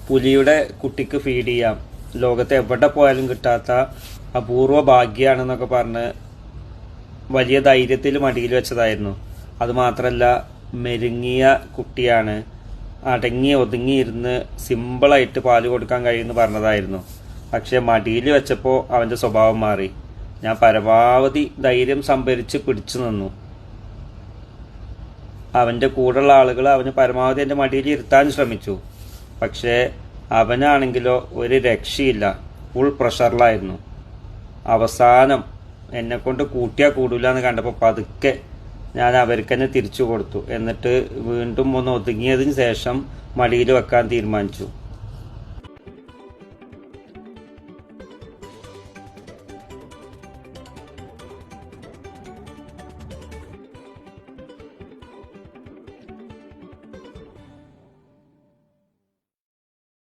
പുലിയുടെ കുട്ടിക്ക് ഫീഡ് ചെയ്യാം, ലോകത്ത് എവിടെ പോയാലും കിട്ടാത്ത അപൂർവ ഭാഗ്യാണെന്നൊക്കെ പറഞ്ഞ് വലിയ ധൈര്യത്തിൽ മടിയിൽ വെച്ചതായിരുന്നു. അതുമാത്രമല്ല, മെരുങ്ങിയ കുട്ടിയാണ്, അടങ്ങി ഒതുങ്ങിയിരുന്ന് സിമ്പിളായിട്ട് പാല് കൊടുക്കാൻ കഴിയുമെന്ന് പറഞ്ഞതായിരുന്നു. പക്ഷെ മടിയിൽ വെച്ചപ്പോൾ അവൻ്റെ സ്വഭാവം മാറി. ഞാൻ പരമാവധി ധൈര്യം സംഭരിച്ച് പിടിച്ചു നിന്നു. അവൻ്റെ കൂടെയുള്ള ആളുകൾ അവന് പരമാവധി എൻ്റെ മടിയിൽ ഇരുത്താൻ ശ്രമിച്ചു. പക്ഷേ അവനാണെങ്കിലോ ഒരു രക്ഷയില്ല, ഫുൾ പ്രഷറിലായിരുന്നു. അവസാനം എന്നെക്കൊണ്ട് കൂട്ടിയാൽ കൂടില്ല എന്ന് കണ്ടപ്പോൾ പതുക്കെ ഞാൻ അവർക്ക് തന്നെ തിരിച്ചു കൊടുത്തു. എന്നിട്ട് വീണ്ടും ഒന്ന് ഒതുങ്ങിയതിന് ശേഷം മടിയിൽ വെക്കാൻ തീരുമാനിച്ചു.